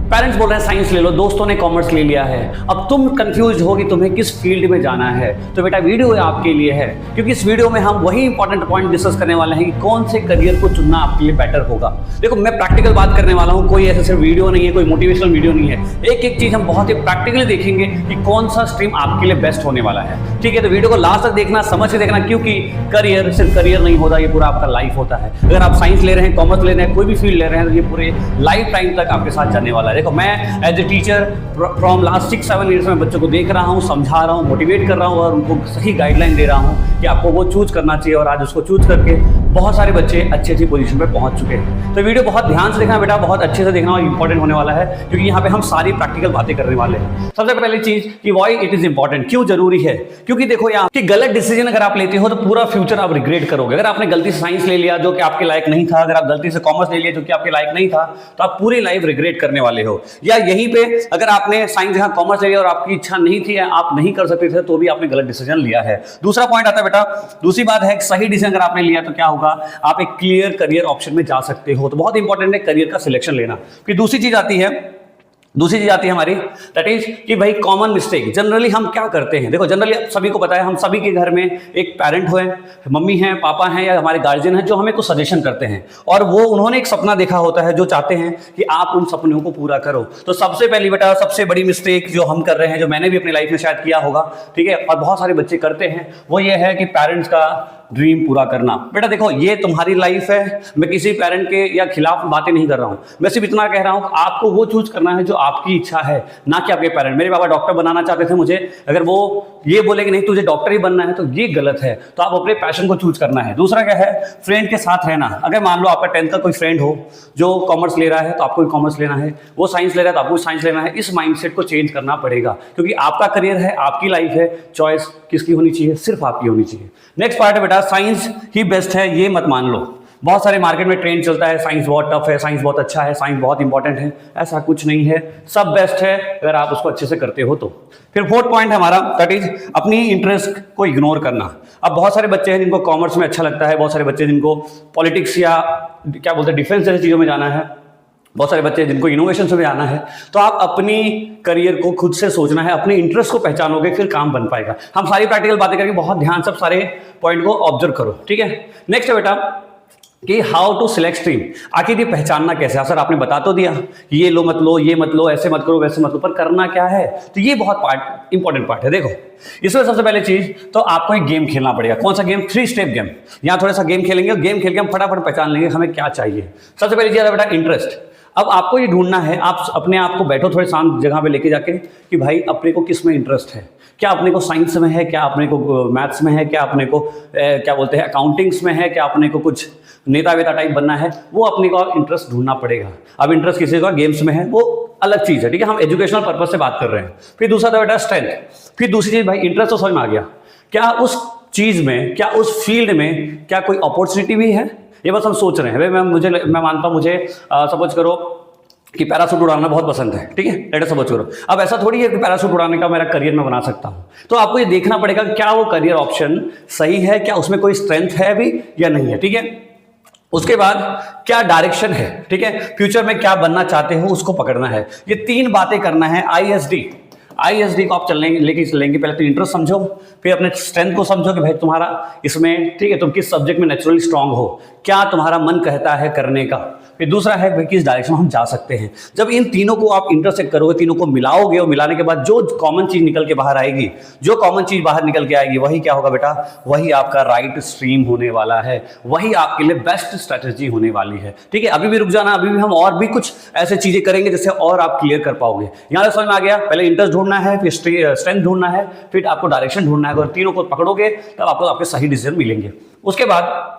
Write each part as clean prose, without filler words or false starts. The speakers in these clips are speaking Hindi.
पेरेंट्स बोल रहे हैं साइंस ले लो, दोस्तों ने कॉमर्स ले लिया है, अब तुम कंफ्यूज हो कि तुम्हें किस फील्ड में जाना है। तो बेटा वीडियो आपके लिए है, क्योंकि इस वीडियो में हम वही इंपॉर्टेंट पॉइंट डिस्कस करने वाले हैं कि कौन से करियर को चुनना आपके लिए बेटर होगा। देखो मैं प्रैक्टिकल बात करने वाला हूँ, कोई ऐसा सिर्फ वीडियो नहीं है, कोई मोटिवेशनल वीडियो नहीं है। एक एक चीज हम बहुत ही प्रैक्टिकली देखेंगे कि कौन सा स्ट्रीम आपके लिए बेस्ट होने वाला है। ठीक है, तो वीडियो को लास्ट तक देखना, समझ के देखना, क्योंकि करियर सिर्फ करियर नहीं होता, ये पूरा आपका लाइफ होता है। अगर आप साइंस ले रहे हैं, कॉमर्स ले रहे हैं, कोई भी फील्ड ले रहे हैं, तो ये पूरे लाइफ टाइम तक आपके साथ जाने वाला है। देखो मैं as a teacher from last 6-7 years में बच्चों को देख रहा हूँ, समझा रहा हूँ, मोटिवेट कर रहा हूँ और उनको सही गाइडलाइन दे रहा हूँ कि आपको वो चूज करना चाहिए, और आज उसको चूज करके बहुत सारे बच्चे अच्छी अच्छी पोजीशन पे पहुंच चुके हैं। तो वीडियो बहुत ध्यान से देखना बेटा, बहुत अच्छे से देखना और इंपॉर्टेंट होने वाला है, क्योंकि यहाँ पे हम सारी प्रैक्टिकल बातें करने वाले हैं। सबसे पहली चीज कि व्हाई इट इज इंपॉर्टेंट, क्यों जरूरी है। क्योंकि देखो यहाँ कि गलत डिसीजन अगर आप लेते हो तो पूरा फ्यूचर आप रिग्रेट करोगे। अगर आपने गलती से साइंस ले लिया जो कि आपके लायक नहीं था, अगर आप गलती से कॉमर्स ले लिया जो कि आपके लायक नहीं था, तो आप पूरी लाइफ रिग्रेट करने वाले हो। या यहीं पे अगर आपने साइंस जहां कॉमर्स ले लिया और आपकी इच्छा नहीं थी, आप नहीं कर सकते थे, तो भी आपने गलत डिसीजन लिया है। दूसरा पॉइंट आता है बेटा, दूसरी बात है सही डिसीजन अगर आपने लिया तो क्या होगा, आप एक क्लियर करियर ऑप्शन में जा सकते हो। तो बहुत इंपॉर्टेंट है करियर का सिलेक्शन लेना। फिर दूसरी चीज आती है हमारी, दैट इज कि भाई कॉमन मिस्टेक जनरली हम क्या करते हैं। देखो जनरली सभी को पता है, हम सभी के घर में एक पेरेंट है, मम्मी हैं, पापा हैं या हमारे गार्जियन हैं, जो हमें कुछ सजेशन करते हैं, और वो उन्होंने एक सपना देखा होता है जो चाहते हैं कि आप उन सपनों को पूरा करो। तो सबसे पहली बेटा सबसे बड़ी मिस्टेक जो हम कर रहे हैं, जो मैंने भी अपनी लाइफ में शायद किया होगा, ठीक है, और बहुत सारे बच्चे करते हैं, वो ये है कि पेरेंट्स का ड्रीम पूरा करना। बेटा देखो ये तुम्हारी लाइफ है, मैं किसी पेरेंट के या खिलाफ बातें नहीं कर रहा हूं, मैं सिर्फ इतना कह रहा हूं आपको वो चूज करना है जो आपकी इच्छा है, ना कि आपके पेरेंट। मेरे पापा डॉक्टर बनाना चाहते थे मुझे, अगर वो ये बोले कि नहीं तुझे डॉक्टर ही बनना है, तो ये गलत है। तो आप अपने पैशन को चूज करना है। दूसरा क्या है, फ्रेंड के साथ रहना। अगर मान लो आपका 10th का कोई फ्रेंड हो जो कॉमर्स ले रहा है, तो आपको भी कॉमर्स लेना है, वो साइंस ले रहा है तो आपको साइंस लेना है। इस माइंडसेट को चेंज करना पड़ेगा, क्योंकि आपका करियर है, आपकी लाइफ है, चॉइस किसकी होनी चाहिए, सिर्फ आपकी होनी चाहिए। नेक्स्ट पार्ट है बेटा, साइंस ही बेस्ट है, ये मत मान लो। बहुत सारे मार्केट में ट्रेंड चलता है, साइंस बहुत टफ है, साइंस बहुत अच्छा है, साइंस बहुत इंपॉर्टेंट है। ऐसा कुछ नहीं है, सब बेस्ट है अगर आप उसको अच्छे से करते हो तो। फिर फोर्थ पॉइंट है हमारा, दैट इज अपनी इंटरेस्ट को इग्नोर करना। अब बहुत सारे बच्चे हैं जिनको कॉमर्स में अच्छा लगता है, बहुत सारे बच्चे जिनको पॉलिटिक्स या क्या बोलते हैं डिफेंस जैसी चीजों में जाना है, बहुत सारे बच्चे जिनको इनोवेशन से भी आना है। तो आप अपनी करियर को खुद से सोचना है, अपने इंटरेस्ट को पहचानोगे फिर काम बन पाएगा। हम सारी प्रैक्टिकल बातें करके बहुत ध्यान से सारे पॉइंट को ऑब्जर्व करो, ठीक है। नेक्स्ट है बेटा कि हाउ टू सिलेक्ट स्ट्रीम। आखिर ये पहचानना कैसे। सर आपने बता तो दिया कि ये लो मत लो, ये मत लो, ऐसे मत करो, वैसे मत लो, पर करना क्या है। तो ये बहुत इंपॉर्टेंट पार्ट है। देखो इसमें सबसे पहले चीज तो आपको एक गेम खेलना पड़ेगा। कौन सा गेम, 3 स्टेप गेम। यहाँ थोड़ा सा गेम खेलेंगे, गेम खेल के हम फटाफट पहचान लेंगे हमें क्या चाहिए। सबसे पहली चीज है बेटा इंटरेस्ट। अब आपको ये ढूंढना है, आप अपने आप को बैठो थोड़े शांत जगह पे लेके जाके कि भाई अपने को किस में इंटरेस्ट है। क्या अपने को साइंस में है, क्या अपने को मैथ्स में है, क्या अपने को क्या बोलते हैं अकाउंटिंग्स में है, क्या अपने को कुछ नेता वेता टाइप बनना है, वो अपने को इंटरेस्ट ढूंढना पड़ेगा। अब इंटरेस्ट किसी का गेम्स में है वो अलग चीज है, ठीक है, हम एजुकेशनल पर्पज से बात कर रहे हैं। फिर दूसरा था बेटा स्ट्रेंथ। फिर दूसरी चीज भाई इंटरेस्ट तो समझ में आ गया, क्या उस चीज में, क्या उस फील्ड में क्या कोई अपॉर्चुनिटी भी है, ये बस हम सोच रहे हैं। मैं मानता हूं मुझे सपोज करो कि पैराशूट उड़ाना बहुत पसंद है, ठीक है, लेट अस सपोज करो। अब ऐसा थोड़ी है कि पैराशूट उड़ाने का मेरा करियर मैं बना सकता हूं। तो आपको ये देखना पड़ेगा क्या वो करियर ऑप्शन सही है, क्या उसमें कोई स्ट्रेंथ है भी या नहीं है, ठीक है। उसके बाद क्या डायरेक्शन है, ठीक है, फ्यूचर में क्या बनना चाहते हो उसको पकड़ना है। ये 3 बातें करना है। आईएसडी को आप लेके चलेंगे। पहले तो इंटरेस्ट समझो, फिर अपने स्ट्रेंथ को समझो कि भाई तुम्हारा इसमें, ठीक है, तुम किस सब्जेक्ट में नेचुरली स्ट्रांग हो, क्या तुम्हारा मन कहता है करने का। फिर दूसरा है भाई किस डायरेक्शन में हम जा सकते हैं। जब इन तीनों को आप इंटरसेक्ट करोगे, तीनों को मिलाओगे, और मिलाने के बाद जो कॉमन चीज निकल के बाहर आएगी, जो कॉमन चीज बाहर निकल के आएगी, वही क्या होगा बेटा, वही आपका राइट स्ट्रीम होने वाला है, वही आपके लिए बेस्ट स्ट्रेटेजी होने वाली है, ठीक है। अभी भी रुक जाना, अभी भी हम और भी कुछ ऐसे चीजें करेंगे जिससे और आप क्लियर कर पाओगे। यहाँ से समझ में आ गया, पहले इंटरेस्ट ढूंढना है, फिर स्ट्रेंथ ढूंढना है, फिर आपको डायरेक्शन ढूंढना है। अगर तीनों को पकड़ोगे तब आपको आपके सही डिसीजन मिलेंगे। उसके बाद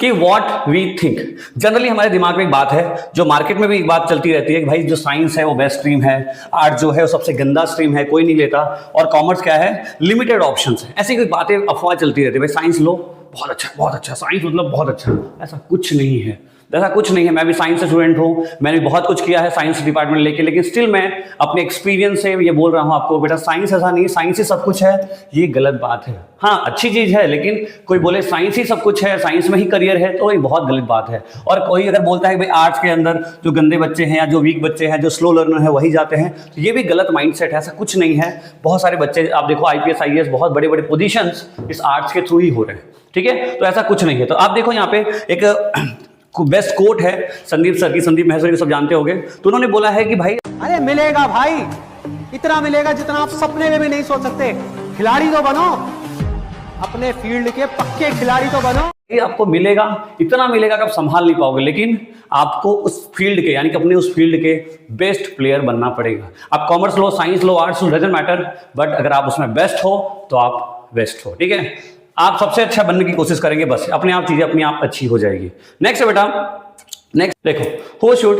कि व्हाट वी थिंक। जनरली हमारे दिमाग में एक बात है, जो मार्केट में भी एक बात चलती रहती है कि भाई जो साइंस है वो बेस्ट स्ट्रीम है, आर्ट जो है वो सबसे गंदा स्ट्रीम है, कोई नहीं लेता, और कॉमर्स क्या है, लिमिटेड ऑप्शंस है। ऐसी कोई बातें अफवाह चलती रहती है, भाई साइंस लो बहुत अच्छा साइंस मतलब बहुत अच्छा। ऐसा कुछ नहीं है। ऐसा कुछ नहीं है, मैं भी साइंस से स्टूडेंट हूँ, मैंने भी बहुत कुछ किया है साइंस डिपार्टमेंट लेके, लेकिन स्टिल मैं अपने एक्सपीरियंस से ये बोल रहा हूँ आपको, बेटा साइंस ऐसा नहीं, साइंस ही सब कुछ है, ये गलत बात है। हाँ अच्छी चीज है, लेकिन कोई बोले साइंस ही सब कुछ है, साइंस में ही करियर है, तो ये बहुत गलत बात है। और कोई अगर बोलता है भाई आर्ट्स के अंदर जो गंदे बच्चे हैं या जो वीक बच्चे हैं, जो स्लो लर्नर है वही जाते हैं, तो ये भी गलत माइंडसेट है, ऐसा कुछ नहीं है। बहुत सारे बच्चे आप देखो IPS IAS बहुत बड़े बड़े पोजीशंस इस आर्ट्स के थ्रू ही हो रहे हैं, ठीक है, तो ऐसा कुछ नहीं है। तो आप देखो यहाँ पे एक बेस्ट कोट है संदीप सर की, संदीप महेश्वरी को सब जानते होंगे, तो उन्होंने बोला है कि भाई अरे मिलेगा भाई, इतना मिलेगा जितना आप सपने में भी नहीं सोच सकते। खिलाड़ी तो बनो, अपने फील्ड के पक्के खिलाड़ी तो बनो। ये आपको मिलेगा, इतना मिलेगा कि आप संभाल नहीं पाओगे, लेकिन आपको उस फील्ड के यानी कि अपने उस फील्ड के बेस्ट प्लेयर बनना पड़ेगा। आप commerce low, science low, arts low, doesn't matter, but अगर आप उसमें बेस्ट हो तो आप बेस्ट हो, ठीक है। आप सबसे अच्छा बनने की कोशिश करेंगे, बस अपने आप चीजें अपने आप अच्छी हो जाएगी। नेक्स्ट है बेटा, नेक्स्ट देखो, हु शुड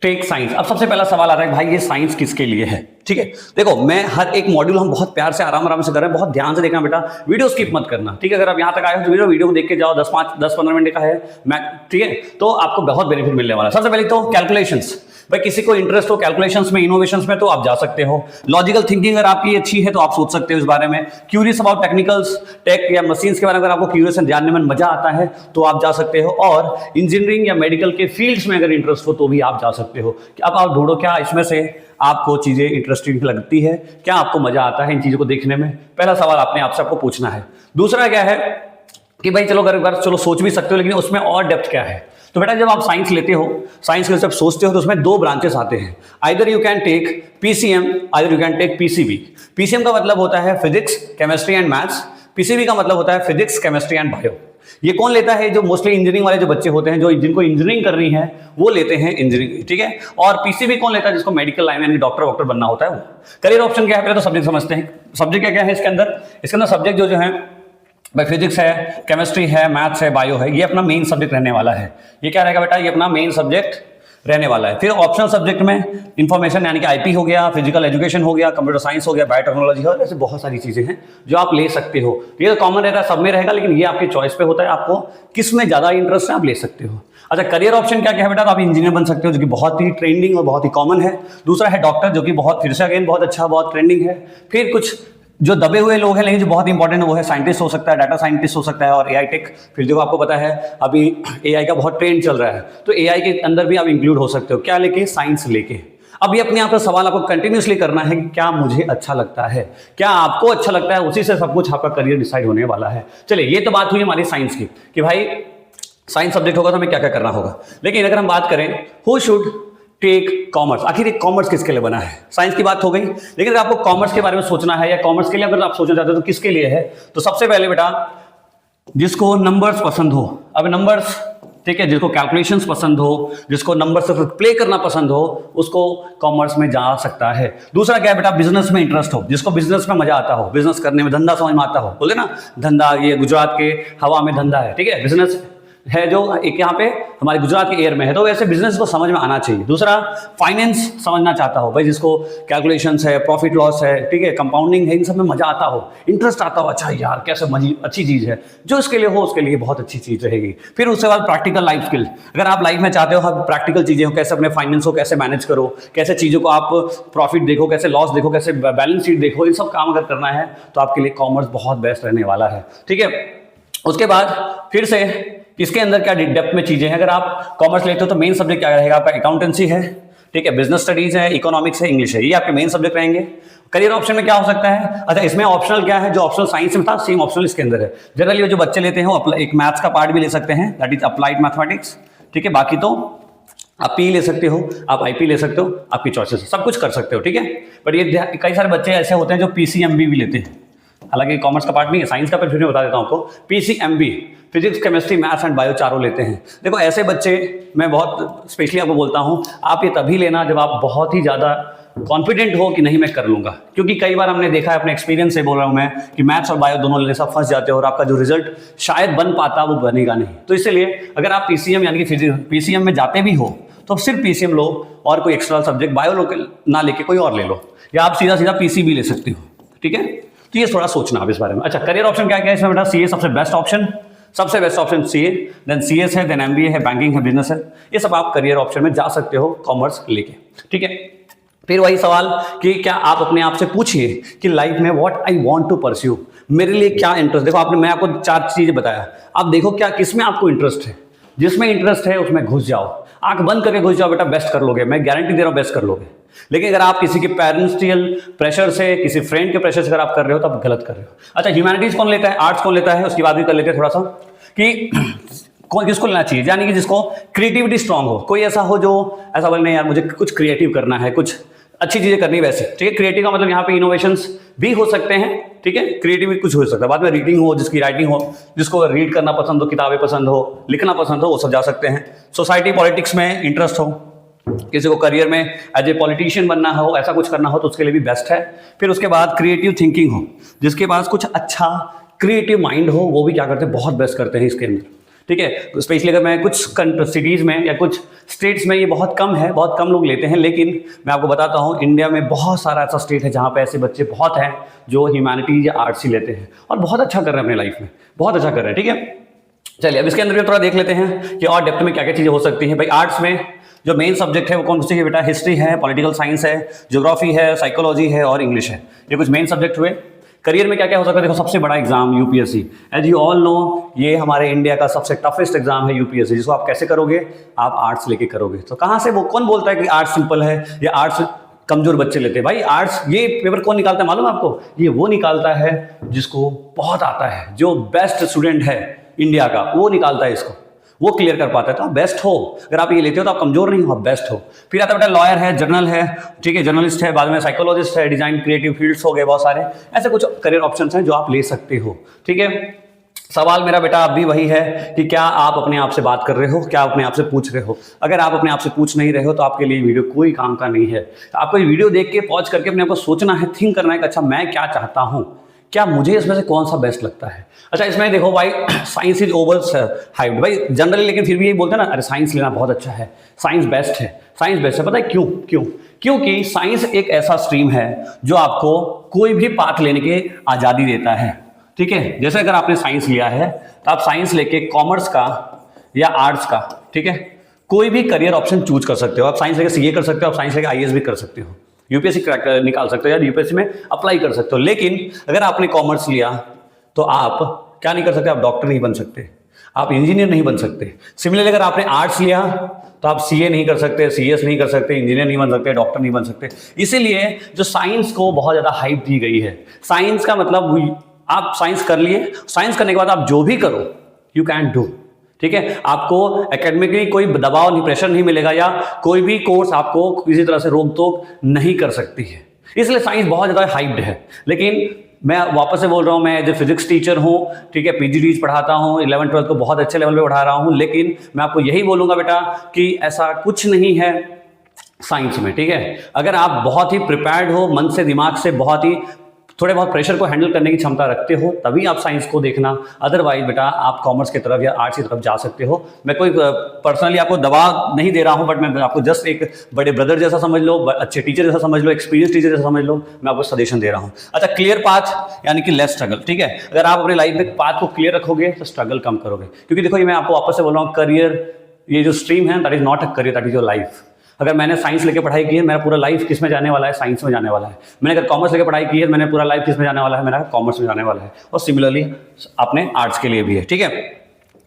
टेक साइंस। अब सबसे पहला सवाल आ रहा है भाई ये साइंस किसके लिए है, ठीक है। देखो मैं हर एक मॉड्यूल हम बहुत प्यार से आराम से कर रहे हैं, बहुत ध्यान से देखना बेटा, वीडियो स्किप मत करना, ठीक है। अगर आप यहाँ तक आए हो तो वीडियो को देख के जाओ, 10-15 मिनट का है मैं, ठीक है, तो आपको बहुत बेनिफिट मिलने वाला है। सबसे पहले तो कैलकुलेशंस, भाई किसी को इंटरेस्ट हो कैलकुलेशंस में, इनोवेशंस में, तो आप जा सकते हो। लॉजिकल थिंकिंग अगर आपकी अच्छी है तो आप सोच सकते हो इस बारे में। क्यूरियस अबाउट टेक्निकल्स, टेक या मशीन्स के बारे में अगर आपको क्यूरियस जानने में मजा आता है तो आप जा सकते हो। और इंजीनियरिंग या मेडिकल के फील्ड्स में अगर इंटरेस्ट हो तो भी आप जा सकते हो। अब आप ढूंढो क्या इसमें से आपको चीजें इंटरेस्टिंग लगती है, क्या आपको मजा आता है इन चीजों को देखने में, पहला सवाल आपने आपसे आपको पूछना है। दूसरा क्या है कि भाई चलो अगर चलो सोच भी सकते हो, लेकिन उसमें और डेप्थ क्या है। तो बेटा जब आप साइंस लेते हो, साइंस के जब सोचते हो तो उसमें 2 ब्रांचेस आते हैं, either you can take PCM, either you can take PCB। PCM का मतलब होता है physics chemistry and maths, PCB का मतलब होता है फिजिक्स केमिस्ट्री एंड बायो। ये कौन लेता है, जो मोस्टली इंजीनियरिंग वाले जो बच्चे होते हैं, जो जिनको इंजीनियरिंग करनी है वो लेते हैं इंजीनियरिंग, ठीक है। और PCB कौन लेता है, जिसको मेडिकल लाइन यानी डॉक्टर वॉक्टर बनना होता है वो। करियर ऑप्शन क्या है, पहले तो सब्जेक्ट समझते हैं। सब्जेक्ट क्या है इसके अंदर सब्जेक्ट जो है भाई फिजिक्स है, केमिस्ट्री है, मैथ्स है, बायो है, ये अपना मेन सब्जेक्ट रहने वाला है। ये क्या रहेगा बेटा, ये अपना मेन सब्जेक्ट रहने वाला है। फिर ऑप्शनल सब्जेक्ट में इंफॉर्मेशन यानी कि IP हो गया, फिजिकल एजुकेशन हो गया, कंप्यूटर साइंस हो गया, बायोटेक्नोलॉजी हो, ऐसे बहुत सारी चीजें हैं जो आप ले सकते हो। ये तो कॉमन रहता है, सब में रहेगा, लेकिन ये आपके चॉइस पे होता है, आपको किस में ज्यादा इंटरेस्ट है आप ले सकते हो। अच्छा करियर ऑप्शन क्या क्या है बेटा, तो आप इंजीनियर बन सकते हो जो कि बहुत ही ट्रेंडिंग और बहुत ही कॉमन है। दूसरा है डॉक्टर, जो कि बहुत फिर से अगेन बहुत अच्छा, बहुत ट्रेंडिंग है। फिर कुछ जो दबे हुए लोग हैं लेकिन जो बहुत इंपॉर्टेंट है वो है साइंटिस्ट हो सकता है, डाटा साइंटिस्ट हो सकता है, और AI टेक। फिर देखो आपको पता है अभी AI का बहुत ट्रेंड चल रहा है, तो AI के अंदर भी आप इंक्लूड हो सकते हो, क्या लेके, साइंस लेके। अब ये अपने आप का सवाल आपको कंटिन्यूसली करना है कि क्या मुझे अच्छा लगता है, क्या आपको अच्छा लगता है, उसी से सब कुछ आपका करियर डिसाइड होने वाला है। चलिए ये तो बात हुई हमारी साइंस की कि भाई साइंस सब्जेक्ट होगा तो हमें क्या क्या करना होगा। लेकिन अगर हम बात करें हु शुड टेक कॉमर्स, आखिर एक कॉमर्स किसके लिए बना है। साइंस की बात हो गई, लेकिन अगर आपको कॉमर्स के बारे में सोचना है या कॉमर्स के लिए अगर आप सोचना चाहते हो तो किसके लिए है, तो सबसे पहले बेटा जिसको नंबर्स पसंद हो। अब नंबर्स, ठीक है, जिसको कैलकुलेशंस पसंद हो, जिसको नंबर से प्ले करना पसंद हो, उसको कॉमर्स में जा सकता है। दूसरा क्या है बेटा, बिजनेस में इंटरेस्ट हो, जिसको बिजनेस में मजा आता हो, बिजनेस करने में, धंधा समझ में आता हो, बोले ना धंधा, ये गुजरात के हवा में धंधा है, ठीक है, बिजनेस है जो एक यहाँ पे हमारे गुजरात के एयर में है, तो वैसे बिजनेस को समझ में आना चाहिए। दूसरा फाइनेंस समझना चाहता हो, भाई जिसको कैलकुलेशंस है, प्रॉफिट लॉस है, ठीक है, कंपाउंडिंग है, इन सब में मजा आता हो, इंटरेस्ट आता हो, अच्छा यार कैसे अच्छी चीज है, जो इसके लिए हो उसके लिए बहुत अच्छी चीज रहेगी। फिर उसके बाद प्रैक्टिकल लाइफ स्किल, अगर आप लाइफ में चाहते हो प्रैक्टिकल चीजें हो, कैसे अपने फाइनेंस को कैसे मैनेज करो, कैसे चीजों को आप प्रॉफिट देखो, कैसे लॉस देखो, कैसे बैलेंस शीट देखो, इन सब काम अगर करना है तो आपके लिए कॉमर्स बहुत बेस्ट रहने वाला है, ठीक है। उसके बाद फिर से इसके अंदर क्या डेप्थ में चीजें हैं, अगर आप कॉमर्स लेते हो तो मेन सब्जेक्ट क्या रहेगा आपका, अकाउंटेंसी है, ठीक है, बिजनेस स्टडीज है, इकोनॉमिक्स है, इंग्लिश है, ये आपके मेन सब्जेक्ट रहेंगे। करियर ऑप्शन में क्या हो सकता है, अच्छा इसमें ऑप्शनल क्या है, जो ऑप्शनल साइंस में था सेम ऑप्शनल इसके अंदर है। जनरली जो बच्चे लेते हैं एक मैथ्स का पार्ट भी ले सकते हैं, दैट इज अप्लाइड मैथमेटिक्स, ठीक है, बाकी तो आप PE ले सकते हो, आप IP ले सकते हो, आपकी चॉइसेस है, सब कुछ कर सकते हो, ठीक है। बट ये कई सारे बच्चे ऐसे होते हैं जो PCMB भी लेते हैं, हालांकि कॉमर्स का पार्ट नहीं है, साइंस का, फिर मैं बता देता हूं आपको। PCMB physics chemistry maths and bio चारों लेते हैं। देखो ऐसे बच्चे मैं बहुत स्पेशली आपको बोलता हूं, आप ये तभी लेना जब आप बहुत ही ज़्यादा कॉन्फिडेंट हो कि नहीं मैं कर लूंगा, क्योंकि कई बार हमने देखा है, अपने एक्सपीरियंस से बोल रहा हूं मैं, कि मैथ्स और बायो दोनों लेने से फंस जाते हो और आपका जो रिजल्ट शायद बन पाता वो बनेगा नहीं। तो इसलिए अगर आप PCM यानी कि फिजिक्स PCM में जाते भी हो तो सिर्फ PCM लो और कोई एक्स्ट्रा सब्जेक्ट बायो ना लेके कोई और ले लो, या आप सीधा सीधा PCB ले सकते हो, ठीक है। तो ये थोड़ा सोचना आप इस बारे में। अच्छा करियर ऑप्शन क्या क्या है इसमें बेटा, CA सबसे बेस्ट ऑप्शन, सबसे best option CA, then CS है, देन एमबीए है, बैंकिंग है, बिजनेस है। ये सब आप करियर ऑप्शन में जा सकते हो कॉमर्स लेके, ठीक है। फिर वही सवाल कि क्या आप अपने आप से पूछिए कि लाइफ में what I want to pursue, मेरे लिए क्या इंटरेस्ट। देखो मैं आपको 4 चीजें बताया, आप देखो क्या किसमें आपको इंटरेस्ट है, जिसमें इंटरेस्ट है उसमें घुस जाओ, आंख बंद करके घुस जाओ, बेटा बेस्ट कर लोगे, मैं गारंटी दे रहा हूं बेस्ट कर लोगे। लेकिन अगर आप किसी के पेरेंटियल प्रेशर से, किसी फ्रेंड के प्रेशर से अगर आप कर रहे हो तो आप गलत कर रहे हो। अच्छा, ह्यूमैनिटीज कौन लेता है, आर्ट्स कौन लेता है, उसकी बात भी कर लेते हैं थोड़ा सा कि कौन किसको लेना चाहिए, यानी कि जिसको क्रिएटिविटी स्ट्रांग हो। कोई ऐसा हो जो ऐसा बोले नहीं यार मुझे कुछ क्रिएटिव करना है, कुछ अच्छी चीजें करनी है वैसे, ठीक है। क्रिएटिव का मतलब यहाँ पे इनोवेशंस भी हो सकते हैं, ठीक है। क्रिएटिव भी कुछ हो सकता है, बाद में रीडिंग हो, जिसकी राइटिंग हो, जिसको रीड करना पसंद हो, किताबें पसंद हो, लिखना पसंद हो, वो सब जा सकते हैं। सोसाइटी पॉलिटिक्स में इंटरेस्ट हो, किसी को करियर में एज ए पॉलिटिशियन बनना हो, ऐसा कुछ करना हो तो उसके लिए भी बेस्ट है। फिर उसके बाद क्रिएटिव थिंकिंग हो, जिसके पास कुछ अच्छा क्रिएटिव माइंड हो, वो भी क्या करते हैं, बहुत बेस्ट करते हैं इसके अंदर, ठीक है। स्पेशली अगर मैं कुछ सिटीज़ में या कुछ स्टेट्स में ये बहुत कम है, बहुत कम लोग लेते हैं, लेकिन मैं आपको बताता हूँ इंडिया में बहुत सारा ऐसा स्टेट है जहाँ पे ऐसे बच्चे बहुत हैं जो ह्यूमैनिटीज या आर्ट्स ही लेते हैं और बहुत अच्छा कर रहे हैं अपने लाइफ में, बहुत अच्छा कर रहे हैं, ठीक है। चलिए अब इसके अंदर भी थोड़ा देख लेते हैं कि और डेप्थ में क्या क्या चीज़ें हो सकती हैं। भाई आर्ट्स में जो मेन सब्जेक्ट है वो कौन सी है बेटा, हिस्ट्री है, पॉलिटिकल साइंस है, ज्योग्राफी है, साइकोलॉजी है और इंग्लिश है। ये कुछ मेन सब्जेक्ट हुए। करियर में क्या क्या हो सकता है, देखो सबसे बड़ा exam UPSC, as you all know ये हमारे इंडिया का सबसे टफेस्ट एग्जाम है यूपीएससी, जिसको आप कैसे करोगे, आप आर्ट्स लेके करोगे। तो कहाँ से वो कौन बोलता है कि आर्ट्स सिंपल है या आर्ट्स कमजोर बच्चे लेते हैं। भाई आर्ट्स ये पेपर कौन निकालता है मालूम है आपको, ये वो निकालता है जिसको बहुत आता है, जो बेस्ट स्टूडेंट है इंडिया का वो निकालता है इसको, वो क्लियर कर पाता है। तो आप बेस्ट हो, अगर आप ये लेते हो तो आप कमजोर नहीं हो, आप बेस्ट हो। फिर आता है बेटा लॉयर है, जर्नल है, ठीक है, जर्नलिस्ट है, बाद में साइकोलॉजिस्ट है, डिजाइन क्रिएटिव फील्ड्स हो गए, बहुत सारे ऐसे कुछ करियर ऑप्शंस हैं जो आप ले सकते हो, ठीक है। सवाल मेरा बेटा अब भी वही है कि क्या आप अपने आप से बात कर रहे हो, क्या अपने आप से पूछ रहे हो। अगर आप अपने आप से पूछ नहीं रहे हो तो आपके लिए वीडियो कोई काम का नहीं है। तो आपको ये वीडियो देख के पॉज करके अपने आप को सोचना है, थिंक करना है कि अच्छा मैं क्या चाहता हूँ, क्या मुझे इसमें से कौन सा बेस्ट लगता है। अच्छा इसमें देखो भाई साइंस इज ओवर हाइप्ड भाई जनरली, लेकिन फिर भी यही बोलते हैं ना अरे साइंस लेना बहुत अच्छा है, साइंस बेस्ट है, साइंस बेस्ट है। पता है क्यों? क्योंकि साइंस एक ऐसा स्ट्रीम है जो आपको कोई भी पाथ लेने की आज़ादी देता है, ठीक है। जैसे अगर आपने साइंस लिया है तो आप साइंस लेके कॉमर्स का या आर्ट्स का, ठीक है, कोई भी करियर ऑप्शन चूज कर सकते हो। आप साइंस लेके सीए कर सकते हो, आप साइंस लेके आईएएस भी कर सकते हो, यूपीएससी निकाल सकते हो या यूपीएससी में अप्लाई कर सकते हो। लेकिन अगर आपने कॉमर्स लिया तो आप क्या नहीं कर सकते, आप डॉक्टर नहीं बन सकते, आप इंजीनियर नहीं बन सकते। सिमिलरली अगर आपने आर्ट्स लिया तो आप सीए नहीं कर सकते, सीएस नहीं कर सकते, इंजीनियर नहीं बन सकते, डॉक्टर नहीं बन सकते। इसीलिए जो साइंस को बहुत ज़्यादा हाइप दी गई है। साइंस का मतलब आप साइंस कर लिए, साइंस करने के बाद आप जो भी करो यू कैन डू, ठीक है। आपको एकेडमिकली कोई दबाव नहीं, प्रेशर नहीं मिलेगा या कोई भी कोर्स आपको किसी तरह से रोक टोक नहीं कर सकती है। इसलिए साइंस बहुत ज़्यादा हाइप्ड है। लेकिन मैं वापस से बोल रहा हूँ, मैं एज ए फिजिक्स टीचर हूँ, ठीक है, पीजीडीज पढ़ाता हूँ, 11-12 को बहुत अच्छे लेवल पे पढ़ा रहा हूँ। लेकिन मैं आपको यही बोलूँगा बेटा कि ऐसा कुछ नहीं है साइंस में, ठीक है। अगर आप बहुत ही प्रिपेयर्ड हो, मन से दिमाग से बहुत ही थोड़े बहुत प्रेशर को हैंडल करने की क्षमता रखते हो, तभी आप साइंस को देखना। अदरवाइज बेटा आप कॉमर्स की तरफ या आर्ट्स की तरफ जा सकते हो। मैं कोई पर्सनली आपको दबाव नहीं दे रहा हूं, बट मैं आपको जस्ट एक बड़े ब्रदर जैसा समझ लो, अच्छे टीचर जैसा समझ लो, एक्सपीरियंस टीचर जैसा समझ लो, मैं आपको सजेशन दे रहा हूं। अच्छा क्लियर पाथ यानी कि लेस स्ट्रगल, ठीक है। अगर आप अपने लाइफ में पाथ को क्लियर रखोगे तो स्ट्रगल कम करोगे। क्योंकि देखो ये मैं आपको वापस से बोल रहा हूँ, करियर ये जो स्ट्रीम है that is not a career, that is your life. अगर मैंने साइंस लेके पढ़ाई की है, मेरा पूरा लाइफ किस में जाने वाला है, साइंस में जाने वाला है। मैंने अगर कॉमर्स लेके पढ़ाई की है, मैंने पूरा लाइफ किस में जाने वाला है, मेरा कॉमर्स में जाने वाला है। और सिमिलरली अपने आर्ट्स के लिए भी है, ठीक है।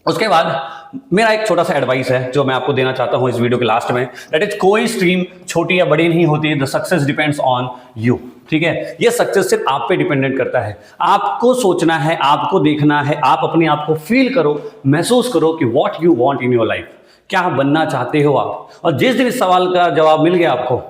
उसके बाद मेरा एक छोटा सा एडवाइस है जो मैं आपको देना चाहता हूं इस वीडियो के लास्ट में, दैट इज कोई स्ट्रीम छोटी या बड़ी नहीं होती, the success depends on you, ठीक है। ये सक्सेस सिर्फ आप पे डिपेंडेंट करता है। आपको सोचना है, आपको देखना है, आप अपने आप को फील करो, महसूस करो कि what you want in your life, क्या बनना चाहते हो आप। और जिस दिन इस सवाल का जवाब मिल गया आपको,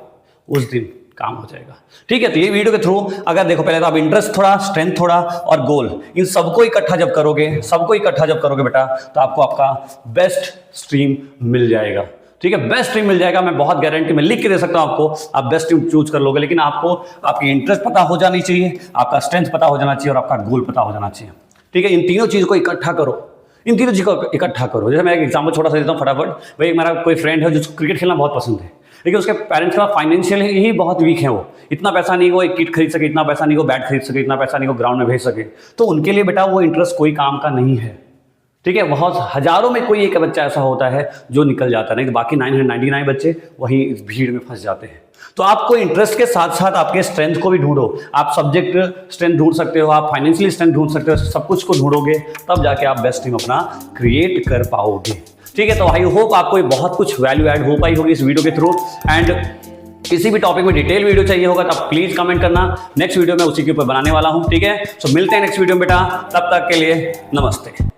उस दिन काम हो जाएगा, ठीक है। तो ये वीडियो के थ्रू अगर देखो, पहले तो आप इंटरेस्ट थोड़ा, स्ट्रेंथ थोड़ा और गोल, इन सबको इकट्ठा जब करोगे, बेटा, तो आपको आपका बेस्ट स्ट्रीम मिल जाएगा, ठीक है। बेस्ट स्ट्रीम मिल जाएगा, मैं बहुत गारंटी में लिख के दे सकता हूं आपको, आप बेस्ट स्ट्रीम चूज कर लोगे। लेकिन आपको आपकी इंटरेस्ट पता हो जानी चाहिए, आपका स्ट्रेंथ पता हो जाना चाहिए और आपका गोल पता हो जाना चाहिए, ठीक है। इन तीनों चीज को इकट्ठा करो, इन तीनों चीज को इकट्ठा करो। जैसे मैं एक एग्जाम्पल छोटा सा देता हूँ फटाफट। भाई मेरा कोई फ्रेंड है जिसको क्रिकेट खेलना बहुत पसंद है, लेकिन उसके पेरेंट्स का फाइनेंशियल ही बहुत वीक है, वो इतना पैसा नहीं, वो एक किट खरीद सके, इतना पैसा नहीं, वो बैट खरीद सके, इतना पैसा नहीं, वो ग्राउंड में भेज सके। तो उनके लिए बेटा वो इंटरेस्ट कोई काम का नहीं है, ठीक है, बहुत हजारों में कोई एक बच्चा ऐसा होता है जो निकल जाता है, नहीं तो बाकी 999 बच्चे वहीं इस भीड़ में फंस जाते हैं। तो आपको इंटरेस्ट के साथ साथ आपके स्ट्रेंथ को भी ढूंढो। आप सब्जेक्ट स्ट्रेंथ ढूंढ सकते हो, आप फाइनेंशियली स्ट्रेंथ ढूंढ सकते हो, सब कुछ को ढूंढोगे तब जाके आप बेस्ट टीम अपना क्रिएट कर पाओगे। ठीक है, तो आई होप आपको बहुत कुछ वैल्यू ऐड हो पाई होगी इस वीडियो के थ्रू। एंड किसी भी टॉपिक में डिटेल वीडियो चाहिए होगा तो आप प्लीज कमेंट करना, नेक्स्ट वीडियो में उसी के ऊपर बनाने वाला हूं। ठीक है, सो मिलते हैं नेक्स्ट वीडियो में बेटा, तब तक के लिए नमस्ते।